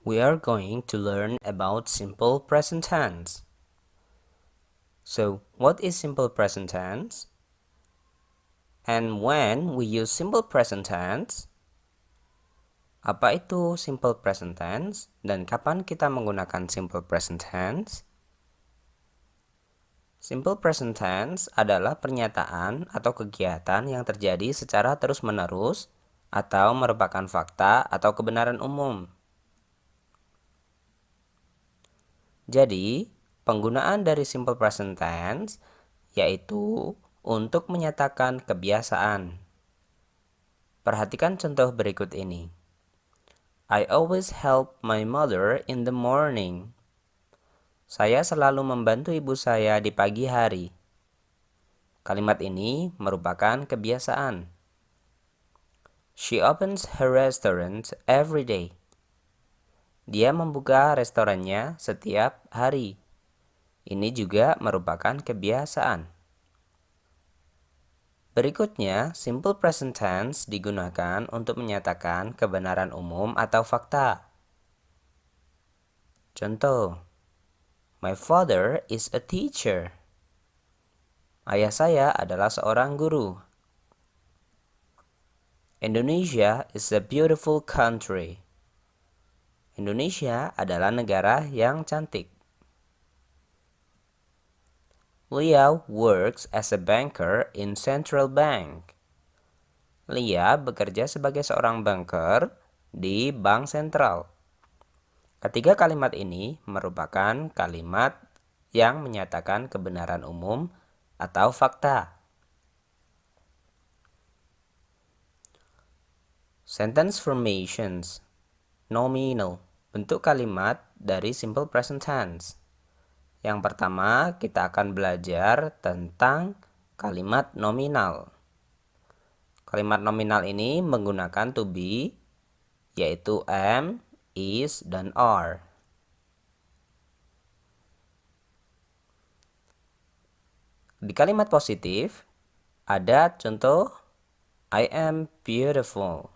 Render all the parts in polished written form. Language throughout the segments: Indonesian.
we are going to learn about simple present tense. So, what is simple present tense? And when we use simple present tense? Apa itu simple present tense dan kapan kita menggunakan simple present tense? Simple present tense adalah pernyataan atau kegiatan yang terjadi secara terus-menerus atau merupakan fakta atau kebenaran umum. Jadi, penggunaan dari simple present tense yaitu untuk menyatakan kebiasaan. Perhatikan contoh berikut ini. I always help my mother in the morning. Saya selalu membantu ibu saya di pagi hari. Kalimat ini merupakan kebiasaan. She opens her restaurant every day. Dia membuka restorannya setiap hari. Ini juga merupakan kebiasaan. Berikutnya, simple present tense digunakan untuk menyatakan kebenaran umum atau fakta. Contoh, my father is a teacher. Ayah saya adalah seorang guru. Indonesia is a beautiful country. Indonesia adalah negara yang cantik. Leah works as a banker in Central Bank. Leah bekerja sebagai seorang banker di Bank Sentral. Ketiga kalimat ini merupakan kalimat yang menyatakan kebenaran umum atau fakta. Sentence formations. Nominal. Bentuk kalimat dari simple present tense. Yang pertama, kita akan belajar tentang kalimat nominal. Kalimat nominal ini menggunakan to be, yaitu am, is, dan are. Di kalimat positif, ada contoh I am beautiful.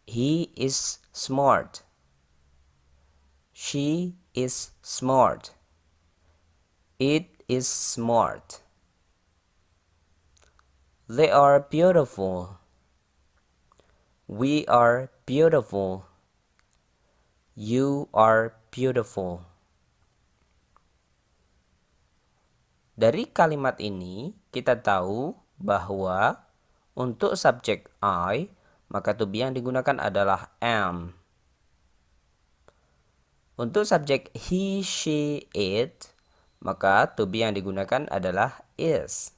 He is smart. She is smart. It is smart. They are beautiful. We are beautiful. You are beautiful. Dari kalimat ini, kita tahu bahwa untuk subjek I, maka to be yang digunakan adalah am. Untuk subjek he, she, it, maka to be yang digunakan adalah is.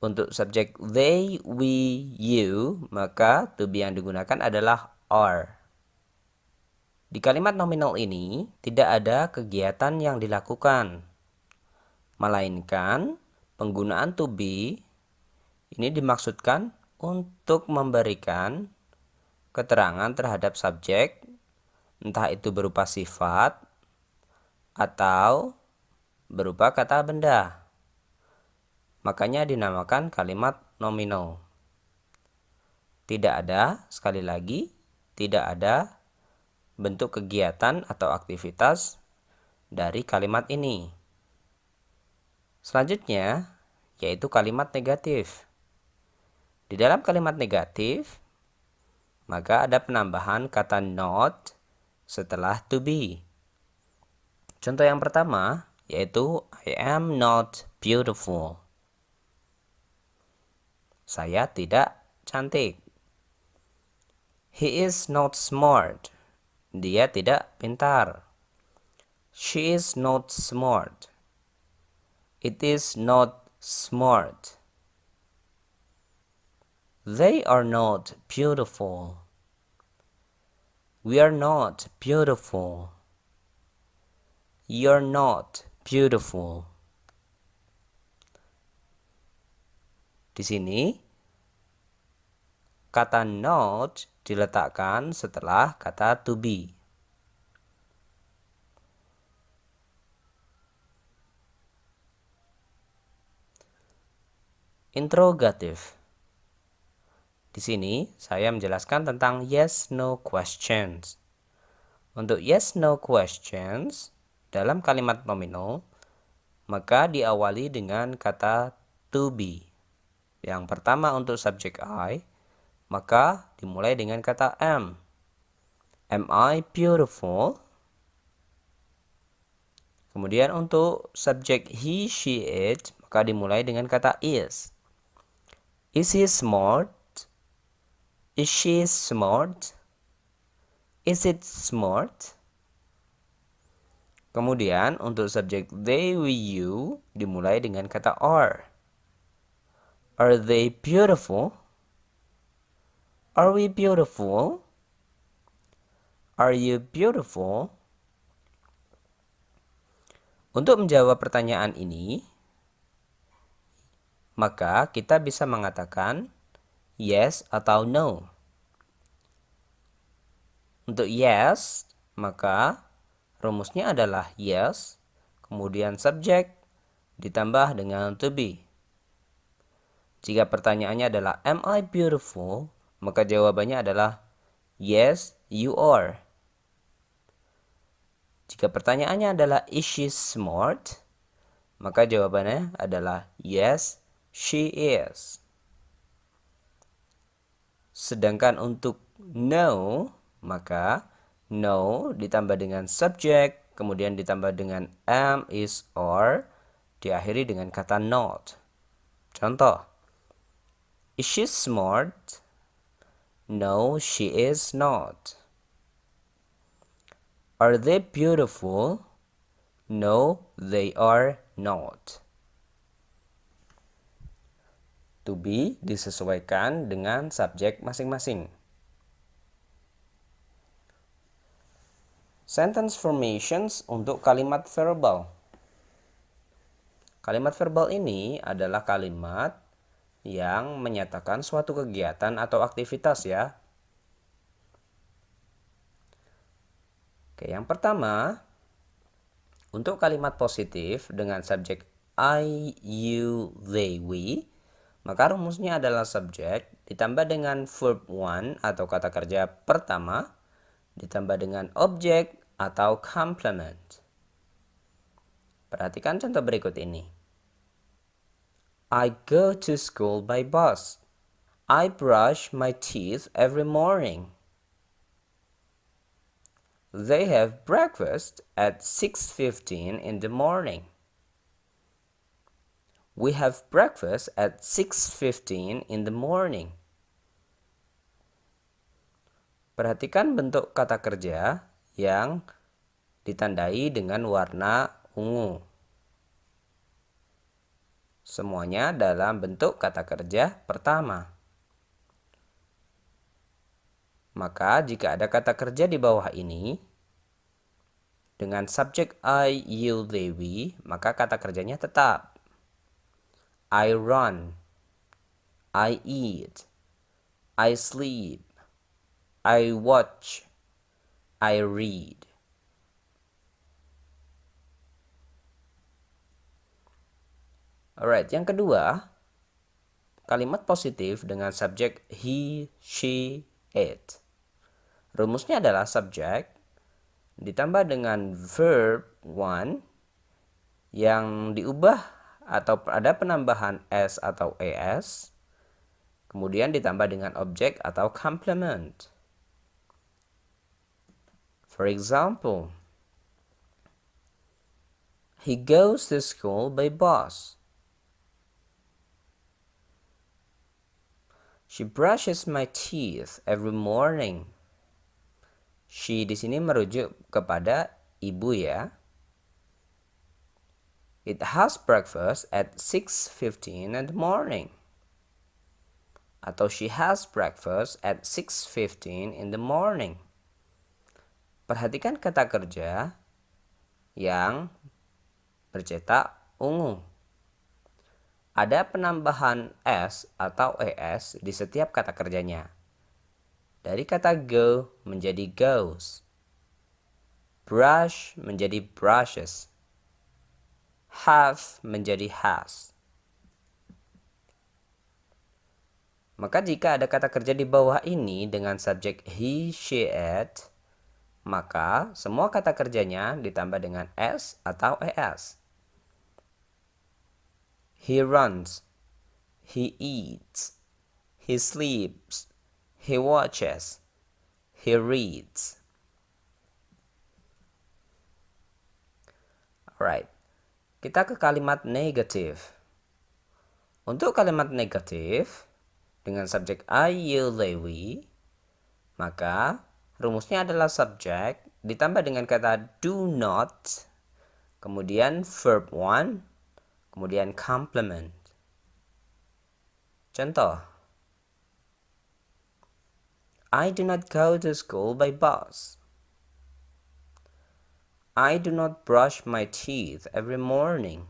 Untuk subjek they, we, you, maka to be yang digunakan adalah are. Di kalimat nominal ini tidak ada kegiatan yang dilakukan, melainkan penggunaan to be ini dimaksudkan untuk memberikan keterangan terhadap subjek, entah itu berupa sifat atau berupa kata benda. Makanya dinamakan kalimat nominal. Tidak ada, sekali lagi, tidak ada bentuk kegiatan atau aktivitas dari kalimat ini. Selanjutnya, yaitu kalimat negatif. Di dalam kalimat negatif, maka ada penambahan kata not setelah to be. Contoh yang pertama, yaitu I am not beautiful. Saya tidak cantik. He is not smart. Dia tidak pintar. She is not smart. It is not smart. They are not beautiful. We are not beautiful. You're not beautiful. Di sini, kata not diletakkan setelah kata to be. Interrogative. Di sini saya menjelaskan tentang yes no questions. Untuk yes no questions dalam kalimat nominal, maka diawali dengan kata to be. Yang pertama untuk subjek I, maka dimulai dengan kata am. Am I beautiful? Kemudian untuk subjek he, she, it, maka dimulai dengan kata is. Is he smart? Is she smart? Is it smart? Kemudian untuk subjek they, we, you dimulai dengan kata are. Are they beautiful? Are we beautiful? Are you beautiful? Untuk menjawab pertanyaan ini, maka kita bisa mengatakan yes atau no. Untuk yes, maka rumusnya adalah yes, kemudian subjek ditambah dengan to be. Jika pertanyaannya adalah am I beautiful, maka jawabannya adalah yes, you are. Jika pertanyaannya adalah is she smart, maka jawabannya adalah yes, she is. Sedangkan untuk no, maka no ditambah dengan subjek, kemudian ditambah dengan am, is, or, diakhiri dengan kata not. Contoh, is she smart? No, she is not. Are they beautiful? No, they are not. To be disesuaikan dengan subjek masing-masing. Sentence formations untuk kalimat verbal. Kalimat verbal ini adalah kalimat yang menyatakan suatu kegiatan atau aktivitas ya. Oke, yang pertama, untuk kalimat positif dengan subjek I, you, they, we, maka rumusnya adalah subjek ditambah dengan verb one atau kata kerja pertama, ditambah dengan objek atau complement. Perhatikan contoh berikut ini. I go to school by bus. I brush my teeth every morning. They have breakfast at 6:15 in the morning. We have breakfast at 6:15 in the morning. Perhatikan bentuk kata kerja yang ditandai dengan warna ungu. Semuanya dalam bentuk kata kerja pertama. Maka jika ada kata kerja di bawah ini dengan subjek I, you, they, we, maka kata kerjanya tetap. I run, I eat, I sleep, I watch, I read. Alright, yang kedua, kalimat positif dengan subjek he, she, it. Rumusnya adalah subjek ditambah dengan verb one yang diubah atau ada penambahan s atau es, kemudian ditambah dengan objek atau complement. For example, he goes to school by bus. She brushes my teeth every morning. She di sini merujuk kepada ibu ya. It has breakfast at 6:15 in the morning. Atau she has breakfast at 6:15 in the morning. Perhatikan kata kerja yang bercetak ungu. Ada penambahan s atau es di setiap kata kerjanya. Dari kata go menjadi goes. Brush menjadi brushes. Have menjadi has. Maka jika ada kata kerja di bawah ini dengan subjek he, she, it, maka semua kata kerjanya ditambah dengan s atau es. He runs, he eats, he sleeps, he watches, he reads. Alright, kita ke kalimat negatif. Untuk kalimat negatif dengan subjek I, you, they, we, maka rumusnya adalah subjek ditambah dengan kata do not, kemudian verb one, kemudian complement. Contoh, I do not go to school by bus. I do not brush my teeth every morning.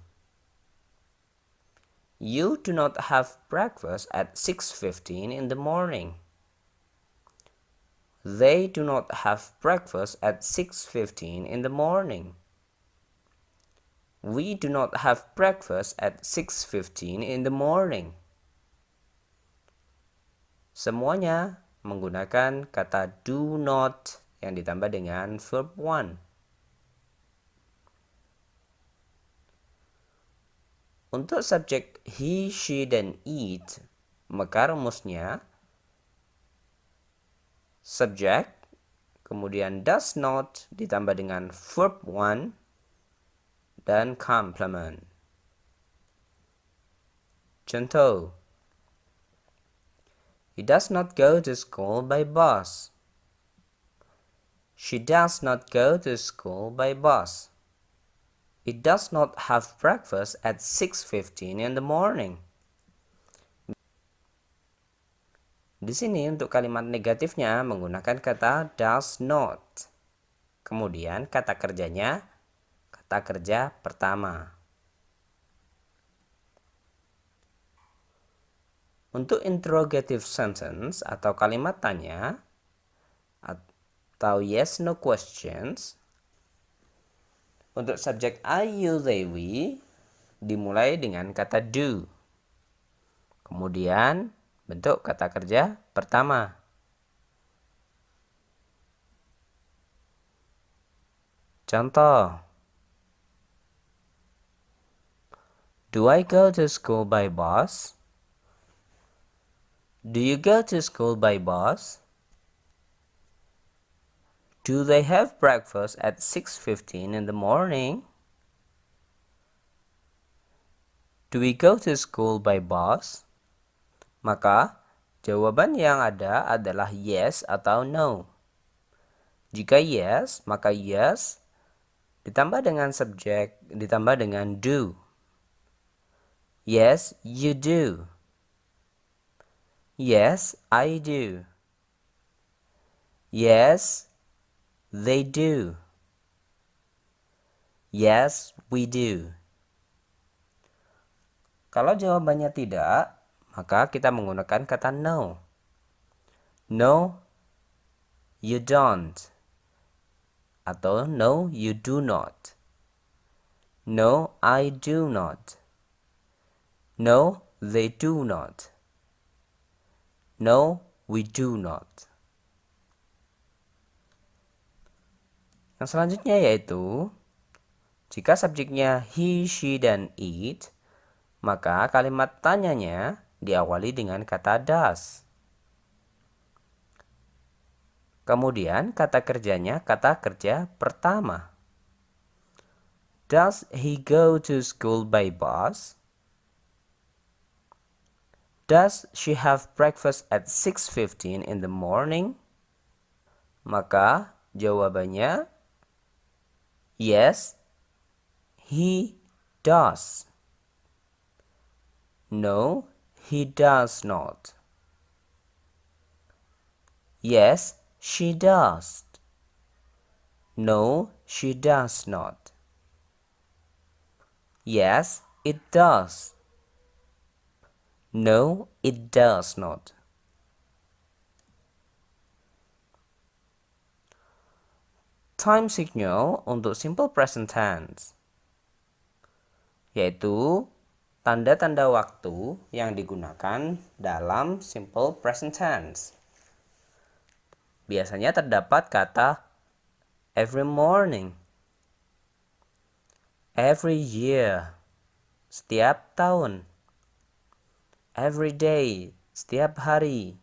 You do not have breakfast at 6:15 in the morning. They do not have breakfast at 6:15 in the morning. We do not have breakfast at 6:15 in the morning. Semuanya menggunakan kata do not yang ditambah dengan verb one. Untuk subjek he, she, dan it, maka rumusnya subjek, kemudian does not ditambah dengan verb one dan complement. Contoh, he does not go to school by bus. She does not go to school by bus. It does not have breakfast at 6:15 in the morning. Di sini untuk kalimat negatifnya menggunakan kata does not. Kemudian kata kerjanya kata kerja pertama. Untuk interrogative sentence atau kalimat tanya atau yes no questions, untuk subjek I, you, they, we dimulai dengan kata do. Kemudian bentuk kata kerja pertama. Contoh, do I go to school by bus? Do you go to school by bus? Do they have breakfast at 6:15 in the morning? Do we go to school by bus? Maka, jawaban yang ada adalah yes atau no. Jika yes, maka yes ditambah dengan subjek, ditambah dengan do. Yes, you do. Yes, I do. Yes, they do. Yes, we do. Kalau jawabannya tidak, maka kita menggunakan kata no. No, you don't. Atau no, you do not. No, I do not. No, they do not. No, we do not. Yang selanjutnya yaitu, jika subjeknya he, she, dan it, maka kalimat tanyanya diawali dengan kata does. Kemudian kata kerjanya kata kerja pertama. Does he go to school by bus? Does she have breakfast at 6:15 in the morning? Maka jawabannya yes, he does. No, he does not. Yes, she does. No, she does not. Yes, it does. No, it does not. Time signal untuk simple present tense, yaitu tanda-tanda waktu yang digunakan dalam simple present tense. Biasanya terdapat kata every morning, every year, setiap tahun, every day, setiap hari,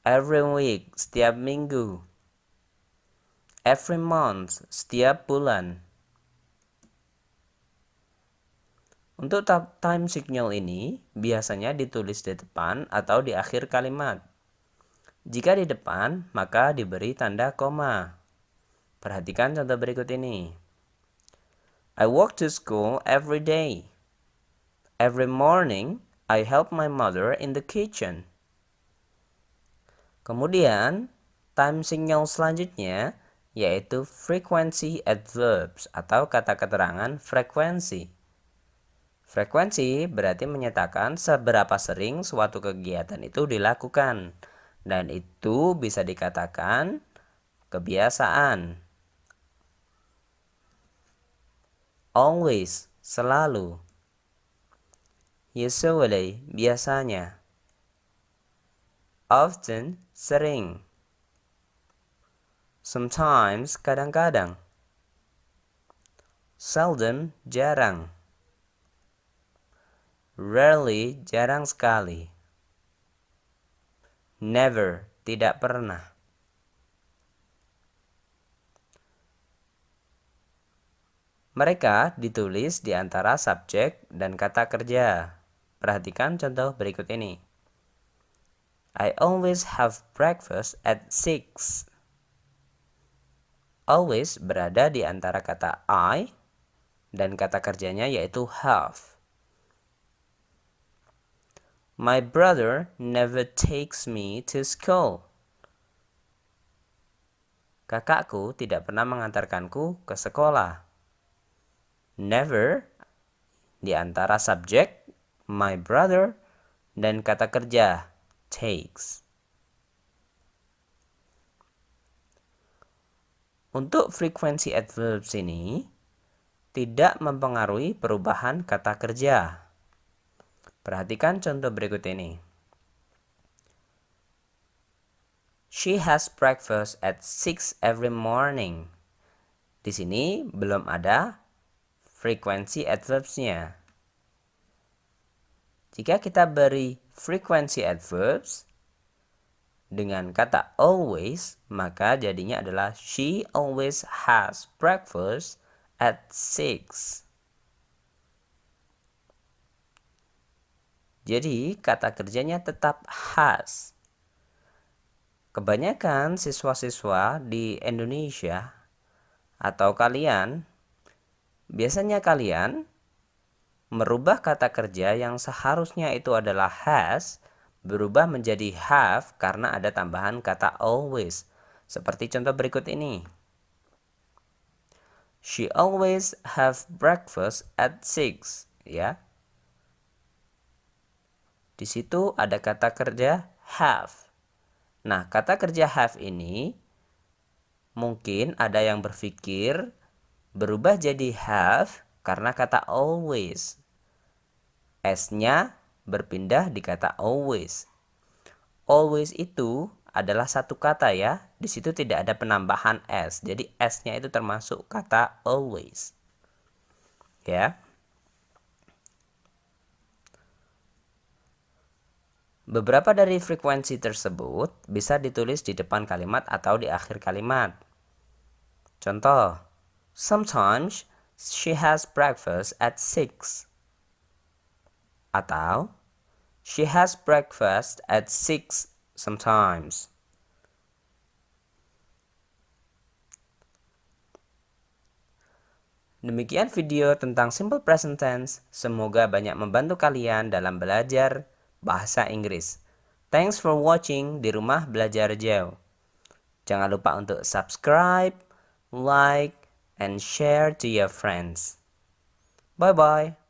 every week, setiap minggu, every month, setiap bulan. Untuk time signal ini biasanya ditulis di depan atau di akhir kalimat. Jika di depan, maka diberi tanda koma. Perhatikan contoh berikut ini. I walk to school every day. Every morning, I help my mother in the kitchen. Kemudian, time signal selanjutnya yaitu frequency adverbs atau kata keterangan frekuensi. Frekuensi berarti menyatakan seberapa sering suatu kegiatan itu dilakukan, dan itu bisa dikatakan kebiasaan. Always, selalu. Usually, biasanya. Often, sering. Sometimes, kadang-kadang. Seldom, jarang. Rarely, jarang sekali. Never, tidak pernah. Mereka ditulis di antara subjek dan kata kerja. Perhatikan contoh berikut ini. I always have breakfast at 6. Always berada di antara kata I dan kata kerjanya yaitu have. My brother never takes me to school. Kakakku tidak pernah mengantarkanku ke sekolah. Never di antara subjek my brother dan kata kerja takes. Untuk frekuensi adverbs ini tidak mempengaruhi perubahan kata kerja. Perhatikan contoh berikut ini. She has breakfast at 6 every morning. Di sini belum ada frekuensi adverbs-nya. Jika kita beri frekuensi adverbs dengan kata always, maka jadinya adalah she always has breakfast at 6. Jadi kata kerjanya tetap has. Kebanyakan siswa-siswa di Indonesia atau kalian, biasanya kalian merubah kata kerja yang seharusnya itu adalah has, berubah menjadi have karena ada tambahan kata always. Seperti contoh berikut ini. She always have breakfast at 6. Ya. Di situ ada kata kerja have. Nah, kata kerja have ini mungkin ada yang berpikir berubah jadi have karena kata always. S-nya berpindah di kata always. Always itu adalah satu kata ya. Di situ tidak ada penambahan S. Jadi S-nya itu termasuk kata always. Ya. Beberapa dari frekuensi tersebut bisa ditulis di depan kalimat atau di akhir kalimat. Contoh, sometimes she has breakfast at 6. Atau, she has breakfast at 6 sometimes. Demikian video tentang simple present tense. Semoga banyak membantu kalian dalam belajar bahasa Inggris. Thanks for watching di Rumah Belajar Jauh. Jangan lupa untuk subscribe, like, and share to your friends. Bye-bye.